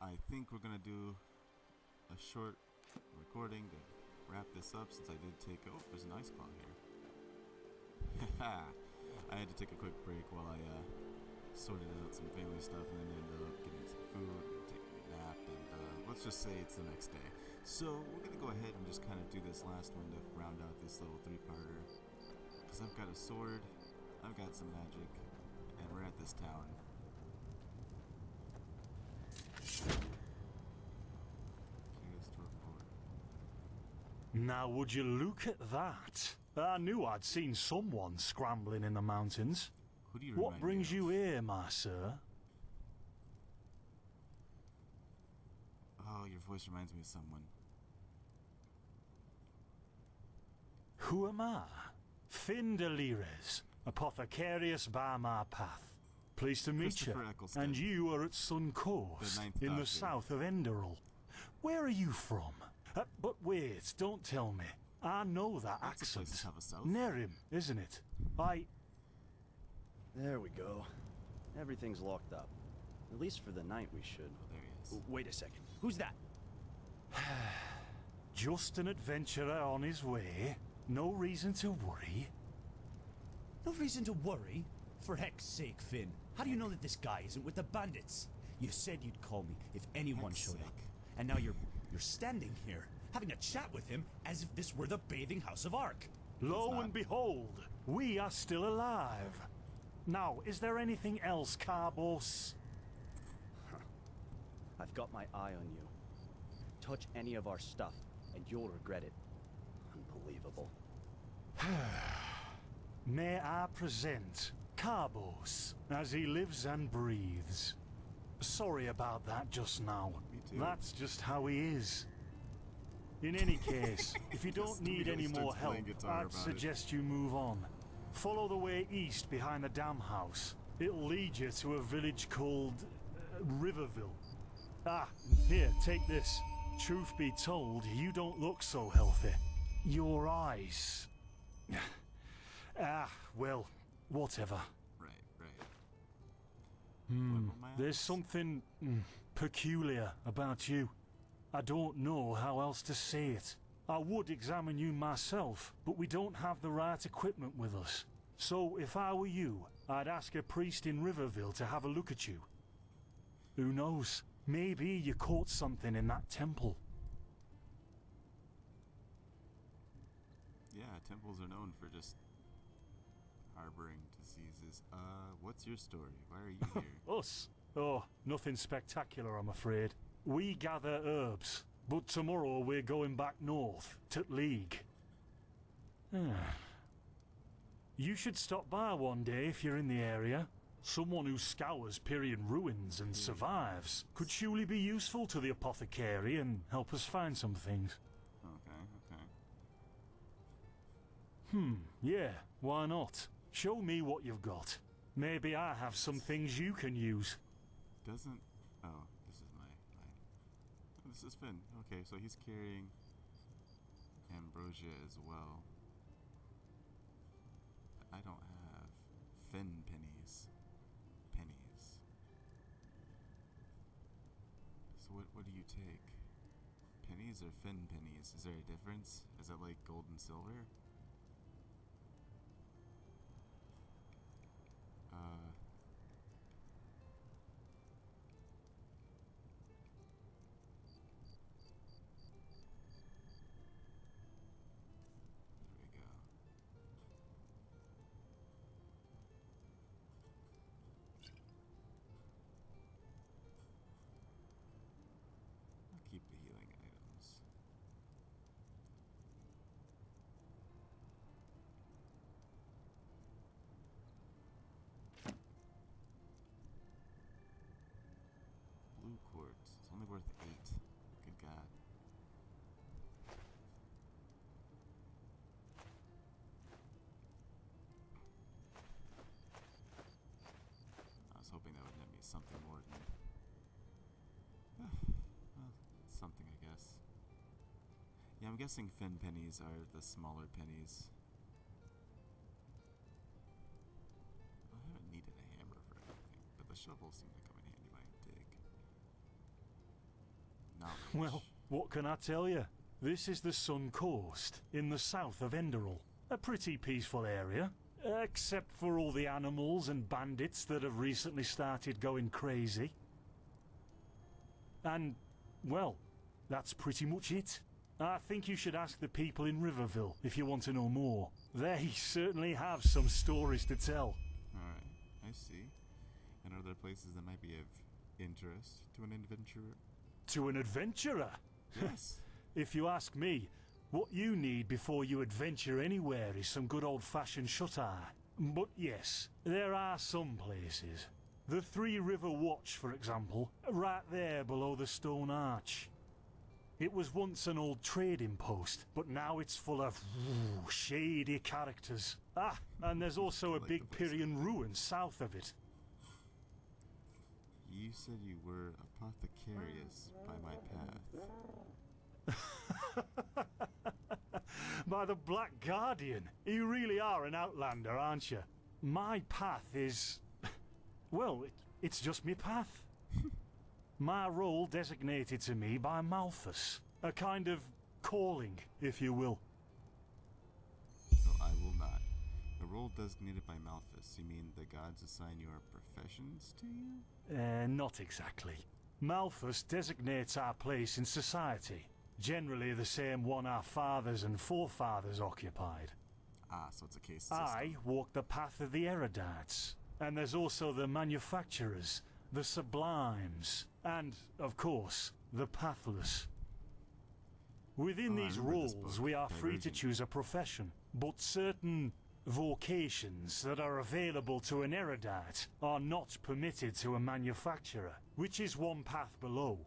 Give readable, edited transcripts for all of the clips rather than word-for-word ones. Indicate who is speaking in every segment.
Speaker 1: I think we're gonna do a short recording to wrap this up since I did take. Oh, there's an ice claw here. I had to take a quick break while I sorted out some family stuff and then ended up getting some food and taking a nap. And let's just say it's the next day. So we're gonna go ahead and just kind of do this last one to round out this little three-parter. Because I've got a sword, I've got some magic, and we're at this town.
Speaker 2: Now would you look at that? I knew I'd seen someone scrambling in the mountains.
Speaker 1: Who do you
Speaker 2: What brings you here, my sir?
Speaker 1: Oh, your voice reminds me of someone.
Speaker 2: Who am I? Findelires, apothecarius by my path. Pleased to meet you. And you are at Sun Coast, in the south of Enderal. Where are you from? But wait, don't tell me. I know that accent. Nerim, isn't it?
Speaker 3: There we go. Everything's locked up. At least for the night we should.
Speaker 1: Oh, there he is.
Speaker 3: Wait a second. Who's that?
Speaker 2: Just an adventurer on his way. No reason to worry.
Speaker 4: No reason to worry? For heck's sake, Finn. How do you know that this guy isn't with the bandits? You said you'd call me if anyone showed up. And now you're standing here, having a chat with him as if this were the bathing house of Ark.
Speaker 2: Lo and behold, we are still alive. Now, is there anything else, Carbos?
Speaker 3: I've got my eye on you. Touch any of our stuff, and you'll regret it. Unbelievable.
Speaker 2: May I present Carbos, as he lives and breathes. Sorry about that just now.
Speaker 1: Me too.
Speaker 2: That's just how he is. In any case, if you don't need any more help, I'd suggest you move on. Follow the way east behind the dam house. It'll lead you to a village called Riverville. Ah, here, take this. Truth be told, you don't look so healthy. Your eyes... well, whatever. There's something peculiar about you. I don't know how else to say it. I would examine you myself, but we don't have the right equipment with us. So if I were you, I'd ask a priest in Riverville to have a look at you. Who knows? Maybe you caught something in that temple.
Speaker 1: Yeah, temples are known for just harboring diseases. What's your story? Why are you here?
Speaker 2: Us? Oh, nothing spectacular, I'm afraid. We gather herbs, but tomorrow we're going back north, to League. You should stop by one day if you're in the area. Someone who scours Pyrian ruins and survives could surely be useful to the apothecary and help us find some things.
Speaker 1: Okay.
Speaker 2: Yeah, why not? Show me what you've got. Maybe I have some things you can use.
Speaker 1: Doesn't... Oh, this is my... Oh, this is Finn. Okay, so he's carrying ambrosia as well. I don't have Finn pennies. So what do you take? Pennies or Finn pennies? Is there a difference? Is that like gold and silver? There we go. I'll keep the healing items. Blue quartz. It's only worth 8. Good God. I was hoping that would net me something more than... well, it's something, I guess. Yeah, I'm guessing Finn pennies are the smaller pennies. I haven't needed a hammer for anything, but the shovel seemed to come in handy when I dig.
Speaker 2: Well, what can I tell you? This is the Sun Coast, in the south of Enderal. A pretty peaceful area, except for all the animals and bandits that have recently started going crazy. And, well, that's pretty much it. I think you should ask the people in Riverville if you want to know more. They certainly have some stories to tell.
Speaker 1: Alright, I see. And are there places that might be of interest to an adventurer?
Speaker 2: To an adventurer?
Speaker 1: Yes.
Speaker 2: If you ask me, what you need before you adventure anywhere is some good old-fashioned shut-eye. But yes, there are some places. The Three River Watch, for example, right there below the stone arch. It was once an old trading post, but now it's full of shady characters. Ah, and there's also a big Pyrian ruin south of it.
Speaker 1: You said you were apothecarius by my path.
Speaker 2: By the Black Guardian, you really are an outlander, aren't you? My path is... well, it's just me path. My role designated to me by Malthus. A kind of calling, if you will.
Speaker 1: So I will not. A role designated by Malthus, you mean the gods assign your professions to you?
Speaker 2: Not exactly. Malthus designates our place in society. Generally the same one our fathers and forefathers occupied.
Speaker 1: Ah, so it's a case system.
Speaker 2: I walk the path of the erudites. And there's also the manufacturers, the sublimes, and, of course, the pathless. Within these roles, we are free to choose a profession, but certain vocations that are available to an erudite are not permitted to a manufacturer, which is one path below.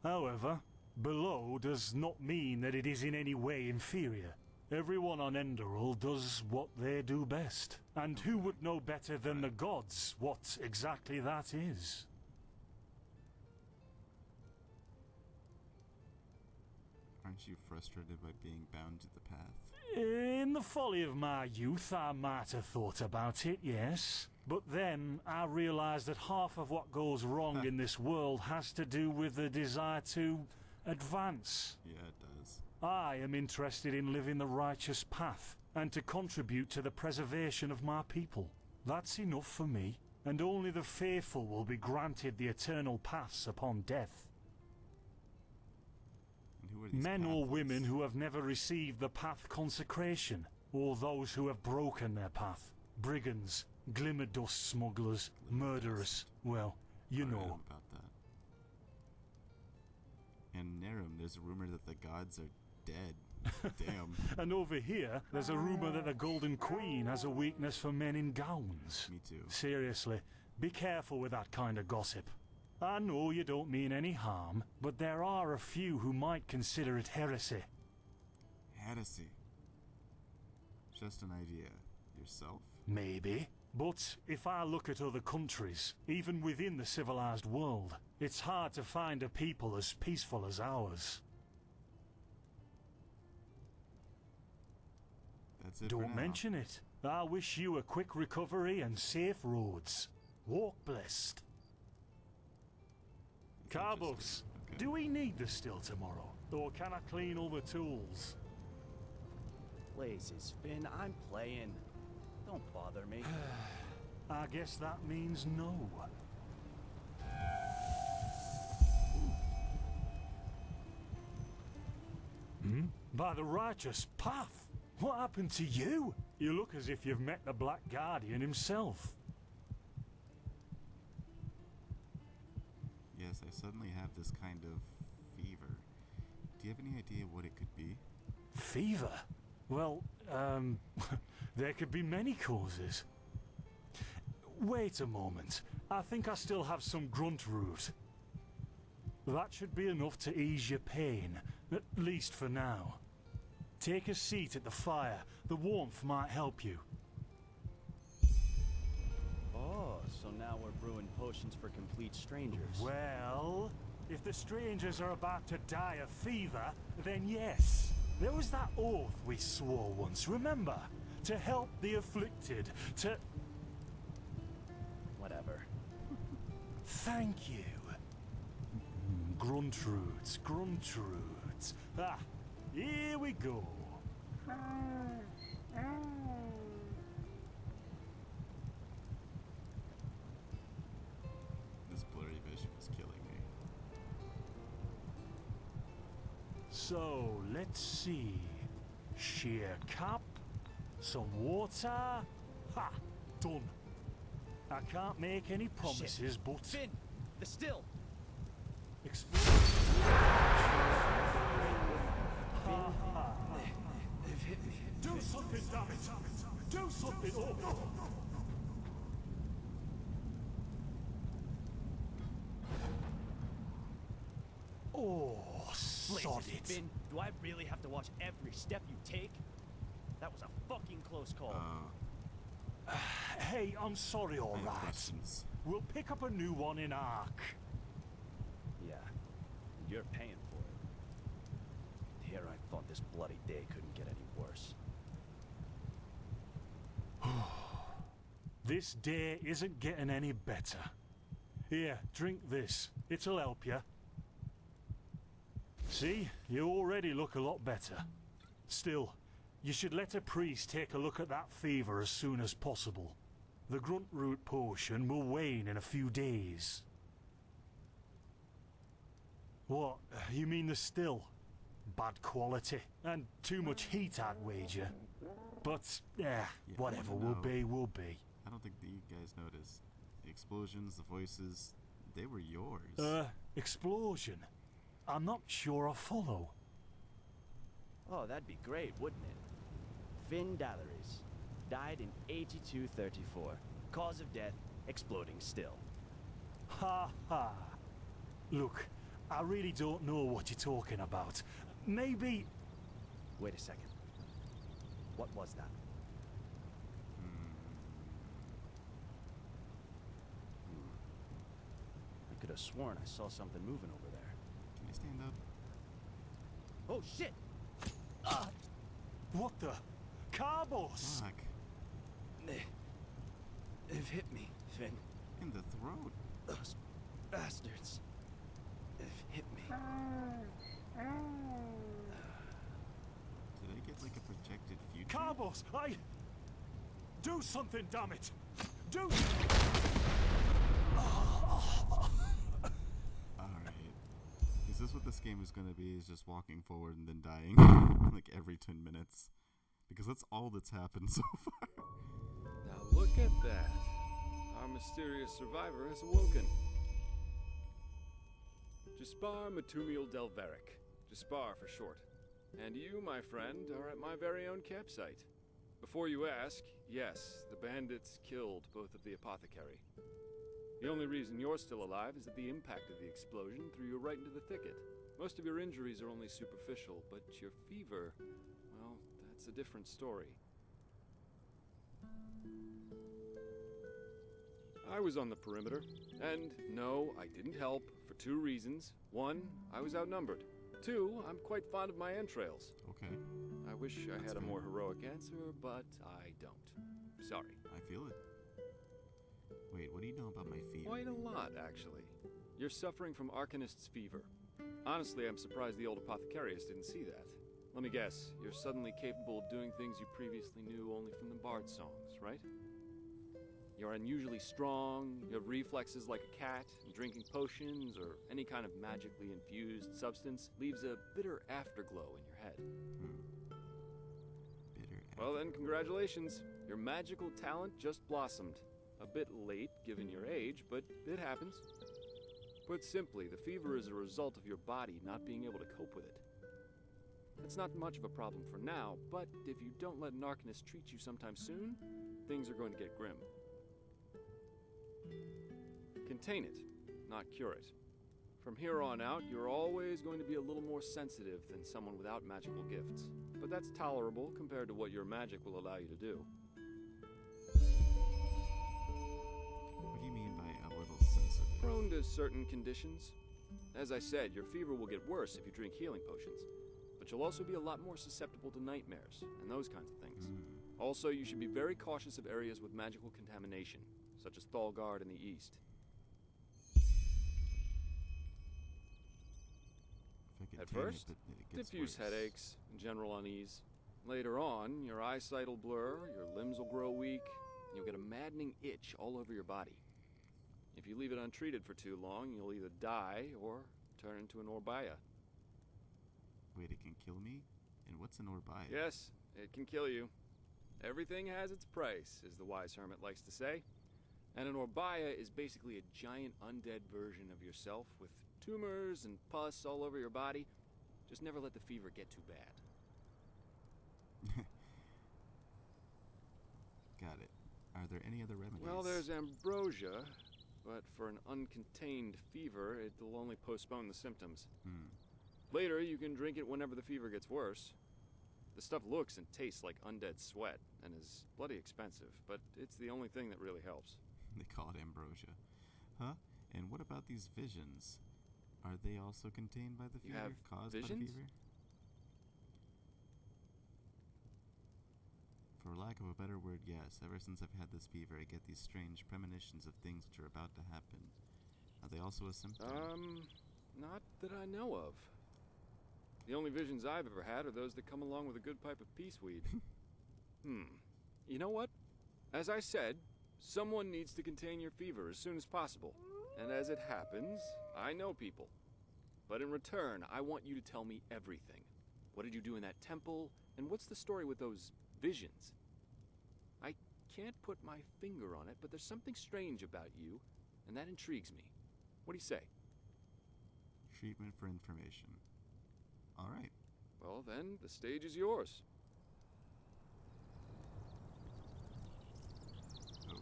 Speaker 2: However, below does not mean that it is in any way inferior. Everyone on Enderal does what they do best. And who would know better than the gods what exactly that is?
Speaker 1: Aren't you frustrated by being bound to the path?
Speaker 2: In the folly of my youth, I might have thought about it, yes. But then I realized that half of what goes wrong in this world has to do with the desire to advance.
Speaker 1: Yeah, it does.
Speaker 2: I am interested in living the righteous path and to contribute to the preservation of my people. That's enough for me, and only the faithful will be granted the eternal paths upon death.
Speaker 1: And who are these
Speaker 2: Men or
Speaker 1: pathless?
Speaker 2: women who have never received the path consecration, or those who have broken their path. Brigands, glimmer dust smugglers, murderers. Well, you
Speaker 1: I read
Speaker 2: know.
Speaker 1: about that. And Nerum, there's a rumor that the gods are dead. Damn.
Speaker 2: And over here, there's a rumor that the Golden Queen has a weakness for men in gowns.
Speaker 1: Me too.
Speaker 2: Seriously, be careful with that kind of gossip. I know you don't mean any harm, but there are a few who might consider it heresy.
Speaker 1: Heresy. Just an idea. Yourself?
Speaker 2: Maybe. But if I look at other countries, even within the civilized world, it's hard to find a people as peaceful as ours.
Speaker 1: That's it for
Speaker 2: Don't
Speaker 1: now.
Speaker 2: mention it. I wish you a quick recovery and safe roads. Walk blessed. Carbos,
Speaker 1: Okay.
Speaker 2: do we need the still tomorrow? Or can I clean all the tools?
Speaker 3: Places, Finn, I'm playing. Don't bother me.
Speaker 2: I guess that means no. By the righteous path? What happened to you? You look as if you've met the Black Guardian himself.
Speaker 1: Yes, I suddenly have this kind of fever. Do you have any idea what it could be?
Speaker 2: Fever? Well, there could be many causes. Wait a moment. I think I still have some grunt root. That should be enough to ease your pain, at least for now. Take a seat at the fire. The warmth might help you.
Speaker 3: Oh, so now we're brewing potions for complete strangers.
Speaker 2: Well, if the strangers are about to die of fever, then yes. There was that oath we swore once, remember? To help the afflicted, to...
Speaker 3: Whatever.
Speaker 2: Thank you. grunt roots, grunt roots. Ah, here we go.
Speaker 1: This blurry vision is killing me.
Speaker 2: So, let's see. Sheer cap, some water. Ha! Done. I can't make any promises, but...
Speaker 3: Finn! The still!
Speaker 2: Explode.
Speaker 3: They've hit me.
Speaker 2: Do something, damn it! Do something! Oh, no! Oh, sod
Speaker 3: Blazes,
Speaker 2: it.
Speaker 3: Finn, do I really have to watch every step you take? That was a fucking close call.
Speaker 2: Hey, I'm sorry, all
Speaker 1: I have
Speaker 2: right.
Speaker 1: questions.
Speaker 2: We'll pick up a new one in Ark.
Speaker 3: Yeah, and you're paying for it. Here I thought this bloody day couldn't get any worse.
Speaker 2: This day isn't getting any better. Here, drink this. It'll help you. See, you already look a lot better. Still, you should let a priest take a look at that fever as soon as possible. The grunt root potion will wane in a few days. What, you mean the still? Bad quality, and too much heat, I'd wager. But, whatever
Speaker 1: wanna
Speaker 2: will
Speaker 1: know.
Speaker 2: be, will be.
Speaker 1: I don't think that you guys noticed. The explosions, the voices, they were yours.
Speaker 2: Explosion? I'm not sure I follow.
Speaker 3: Oh, that'd be great, wouldn't it? Finn Dalleries. Died in 8234. Cause of death, exploding still.
Speaker 2: Ha ha. Look, I really don't know what you're talking about. Maybe...
Speaker 3: Wait a second. What was that? I could have sworn I saw something moving over there.
Speaker 1: Can you stand up?
Speaker 3: Oh shit!
Speaker 2: What the? Carbos!
Speaker 1: Fuck.
Speaker 3: They've hit me, Finn.
Speaker 1: In the throat.
Speaker 3: Those bastards. They've hit me.
Speaker 1: Did I get like a projected future?
Speaker 2: Carbos! Do something, damn it! Do...
Speaker 1: Alright. Is this what this game is gonna be? Is just walking forward and then dying? Like every 10 minutes? Because that's all that's happened so far.
Speaker 5: Now look at that. Our mysterious survivor has awoken. Jaspar Matumiel Delveric. Jaspar for short. And you, my friend, are at my very own campsite. Before you ask, yes, the bandits killed both of the apothecary. The only reason you're still alive is that the impact of the explosion threw you right into the thicket. Most of your injuries are only superficial, but your fever, well, that's a different story. I was on the perimeter, and no, I didn't help for two reasons. One, I was outnumbered. Two, I'm quite fond of my entrails.
Speaker 1: Okay.
Speaker 5: I wish I had a more heroic answer, but I don't. Sorry.
Speaker 1: I feel it. Wait, what do you know about my fever?
Speaker 5: Quite a lot, actually. You're suffering from Arcanist's fever. Honestly, I'm surprised the old apothecarius didn't see that. Let me guess, you're suddenly capable of doing things you previously knew only from the bard songs, right? You're unusually strong, you have reflexes like a cat, and drinking potions or any kind of magically infused substance leaves a bitter afterglow in your head.
Speaker 1: Bitter.
Speaker 5: Well then, congratulations. Your magical talent just blossomed. A bit late, given your age, but it happens. Put simply, the fever is a result of your body not being able to cope with it. That's not much of a problem for now, but if you don't let an Arcanist treat you sometime soon, things are going to get grim. Contain it, not cure it. From here on out, you're always going to be a little more sensitive than someone without magical gifts. But that's tolerable compared to what your magic will allow you to do.
Speaker 1: What do you mean by a little sensitive?
Speaker 5: Prone to certain conditions. As I said, your fever will get worse if you drink healing potions. But you'll also be a lot more susceptible to nightmares and those kinds of things. Also, you should be very cautious of areas with magical contamination, such as Thalgard in the east. At
Speaker 1: contain
Speaker 5: first,
Speaker 1: it, but it gets
Speaker 5: diffuse
Speaker 1: worse.
Speaker 5: headaches and general unease. Later on, your eyesight will blur, your limbs will grow weak, and you'll get a maddening itch all over your body. If you leave it untreated for too long, you'll either die or turn into an Orbaya.
Speaker 1: Wait, it can kill me? And what's an Orbaya?
Speaker 5: Yes, it can kill you. Everything has its price, as the wise hermit likes to say. And an Orbaya is basically a giant undead version of yourself with tumors and pus all over your body. Just never let the fever get too bad.
Speaker 1: Got it. Are there any other remedies?
Speaker 5: Well, there's ambrosia, but for an uncontained fever, it'll only postpone the symptoms. Later, you can drink it whenever the fever gets worse. The stuff looks and tastes like undead sweat, and is bloody expensive, but it's the only thing that really helps.
Speaker 1: They call it ambrosia. Huh? And what about these visions? Are they also contained by the
Speaker 5: You
Speaker 1: fever?
Speaker 5: have
Speaker 1: Caused by the
Speaker 5: visions?
Speaker 1: fever? For lack of a better word, yes. Ever since I've had this fever, I get these strange premonitions of things which are about to happen. Are they also a symptom?
Speaker 5: Not that I know of. The only visions I've ever had are those that come along with a good pipe of peaceweed. You know what? As I said, someone needs to contain your fever as soon as possible. And as it happens, I know people. But in return, I want you to tell me everything. What did you do in that temple? And what's the story with those visions? I can't put my finger on it, but there's something strange about you, and that intrigues me. What do you say?
Speaker 1: Treatment for information. All right.
Speaker 5: Well, then, the stage is yours.
Speaker 1: Oh,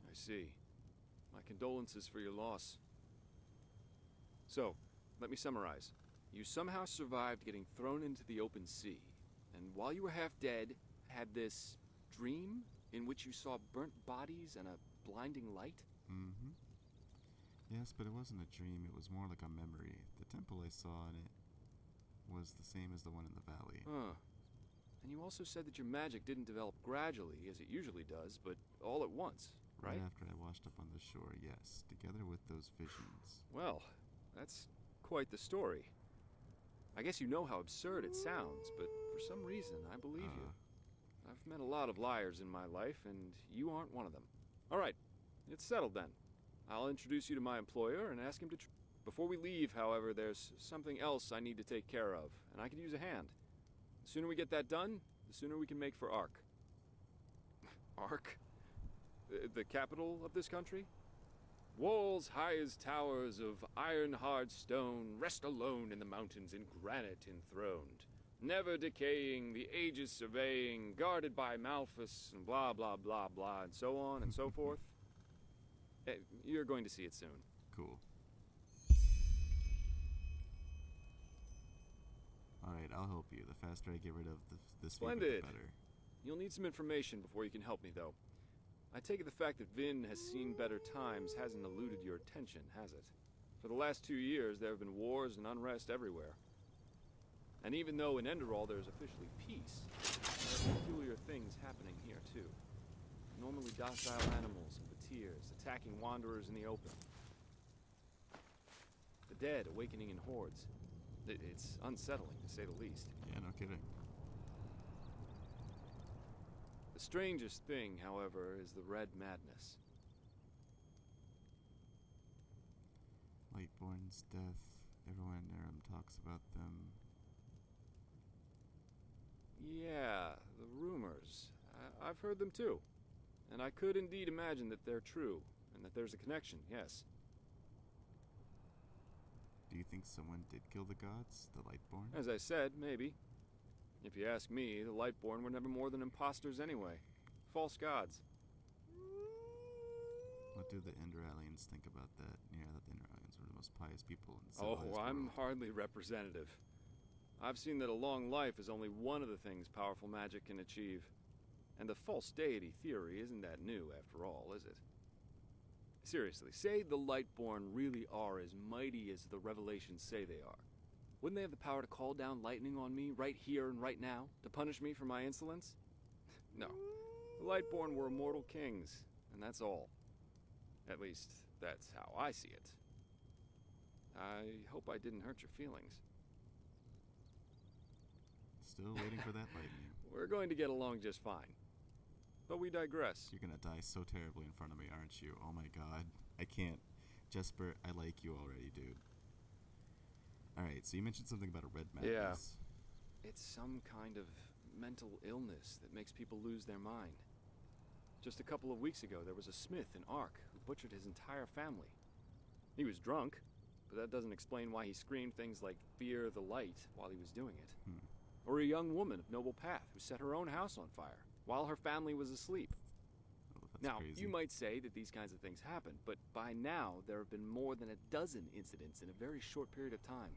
Speaker 5: I see. My condolences for your loss. So, let me summarize. You somehow survived getting thrown into the open sea, and while you were half dead, had this dream in which you saw burnt bodies and a blinding light?
Speaker 1: mm-hmm. Yes, but it wasn't a dream. It was more like a memory. The temple I saw in it was the same as the one in the valley.
Speaker 5: Huh. And you also said that your magic didn't develop gradually, as it usually does, but all at once, right?
Speaker 1: After I washed up on the shore, yes, together with those visions.
Speaker 5: Well, that's quite the story. I guess you know how absurd it sounds, but for some reason, I believe you. I've met a lot of liars in my life, and you aren't one of them. All right, it's settled then. I'll introduce you to my employer and ask him to... Before we leave, however, there's something else I need to take care of, and I could use a hand. The sooner we get that done, the sooner we can make for Ark. Ark? The capital of this country? Walls high as towers of iron-hard stone rest alone in the mountains in granite enthroned, never decaying, the ages surveying, guarded by Malphus, and blah, blah, blah, blah, and so on and so forth. You're going to see it soon.
Speaker 1: Cool. Alright, I'll help you. The faster I get rid of this fever, the
Speaker 5: Splendid.
Speaker 1: better.
Speaker 5: You'll need some information before you can help me, though. I take it the fact that Vin has seen better times hasn't eluded your attention, has it? For the last 2 years, there have been wars and unrest everywhere. And even though in Enderal there's officially peace, there are peculiar things happening here, too. Normally docile animals and Batirs attacking wanderers in the open. The dead awakening in hordes. It's unsettling, to say the least.
Speaker 1: Yeah, no kidding.
Speaker 5: The strangest thing, however, is the Red Madness.
Speaker 1: Lightborn's death. Everyone in Aram talks about them.
Speaker 5: Yeah, the rumors. I've heard them too. And I could indeed imagine that they're true, and that there's a connection, yes.
Speaker 1: Do you think someone did kill the gods, the Lightborn?
Speaker 5: As I said, maybe. If you ask me, the Lightborn were never more than imposters anyway. False gods.
Speaker 1: What do the Enderalians think about that? Yeah, that the Enderalians were the most pious people in the
Speaker 5: Oh,
Speaker 1: civilized
Speaker 5: I'm
Speaker 1: world.
Speaker 5: hardly representative. I've seen that a long life is only one of the things powerful magic can achieve. And the false deity theory isn't that new, after all, is it? Seriously, say the Lightborn really are as mighty as the revelations say they are. Wouldn't they have the power to call down lightning on me right here and right now, to punish me for my insolence? No. The Lightborn were immortal kings, and that's all. At least, that's how I see it. I hope I didn't hurt your feelings.
Speaker 1: Still waiting for that lightning.
Speaker 5: We're going to get along just fine. But we digress.
Speaker 1: You're gonna die so terribly in front of me, aren't you? Oh my god. I can't. Jesper, I like you already, dude. Alright, so you mentioned something about a red madness.
Speaker 5: Yeah. It's some kind of mental illness that makes people lose their mind. Just a couple of weeks ago, there was a smith in Ark who butchered his entire family. He was drunk, but that doesn't explain why he screamed things like "Fear the light" while he was doing it. Or a young woman of noble path who set her own house on fire while her family was asleep.
Speaker 1: Oh, that's
Speaker 5: Now,
Speaker 1: crazy.
Speaker 5: you might say that these kinds of things happen, but by now there have been more than a dozen incidents in a very short period of time.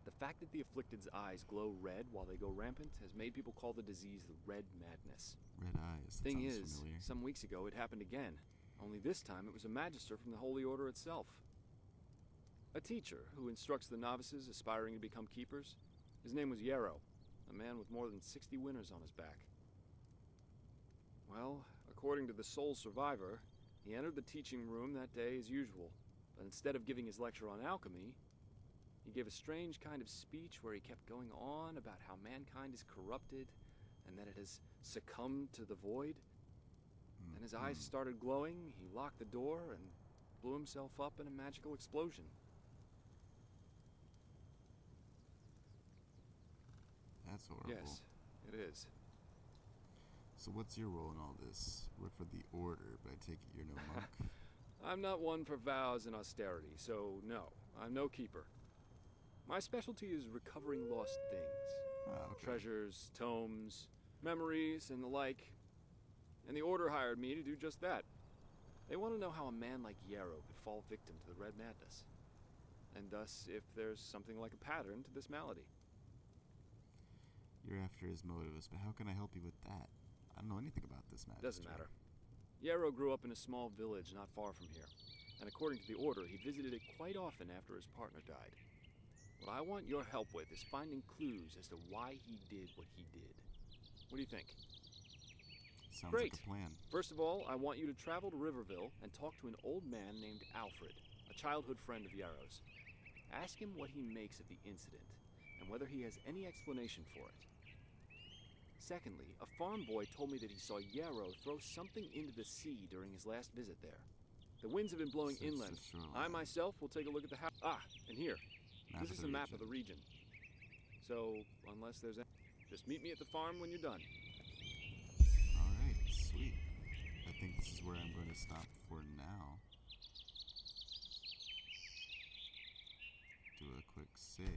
Speaker 5: The fact that the afflicted's eyes glow red while they go rampant has made people call the disease the Red Madness.
Speaker 1: Red eyes. That
Speaker 5: Thing
Speaker 1: sounds
Speaker 5: is,
Speaker 1: familiar.
Speaker 5: some weeks ago it happened again, only this time it was a magister from the Holy Order itself. A teacher who instructs the novices aspiring to become keepers. His name was Yarrow, a man with more than 60 winners on his back. Well, according to the sole survivor, he entered the teaching room that day as usual, but instead of giving his lecture on alchemy, he gave a strange kind of speech where he kept going on about how mankind is corrupted and that it has succumbed to the void. Then his eyes started glowing, he locked the door, and blew himself up in a magical explosion.
Speaker 1: That's horrible.
Speaker 5: Yes, it is.
Speaker 1: So what's your role in all this? You work for the Order, but I take it you're no monk.
Speaker 5: I'm not one for vows and austerity, so no, I'm no keeper. My specialty is recovering lost things.
Speaker 1: Ah, okay.
Speaker 5: Treasures, tomes, memories, and the like. And the Order hired me to do just that. They want to know how a man like Yarrow could fall victim to the Red Madness. And thus, if there's something like a pattern to this malady.
Speaker 1: You're after his motives, but how can I help you with that? I don't know anything about this matter.
Speaker 5: Doesn't matter. Yarrow grew up in a small village not far from here. And according to the Order, he visited it quite often after his partner died. What I want your help with is finding clues as to why he did what he did. What do you think?
Speaker 1: Sounds
Speaker 5: Great.
Speaker 1: like a plan.
Speaker 5: First of all, I want you to travel to Riverville and talk to an old man named Alfred, a childhood friend of Yarrow's. Ask him what he makes of the incident, and whether he has any explanation for it. Secondly, a farm boy told me that he saw Yarrow throw something into the sea during his last visit there. The winds have been blowing
Speaker 1: Search the
Speaker 5: inland.
Speaker 1: shoreline.
Speaker 5: I myself will take a look at the house. Ah, and here. This is a map of the region. So, unless there's any, just meet me at the farm when you're done.
Speaker 1: Alright, sweet. I think this is where I'm going to stop for now. Do a quick save.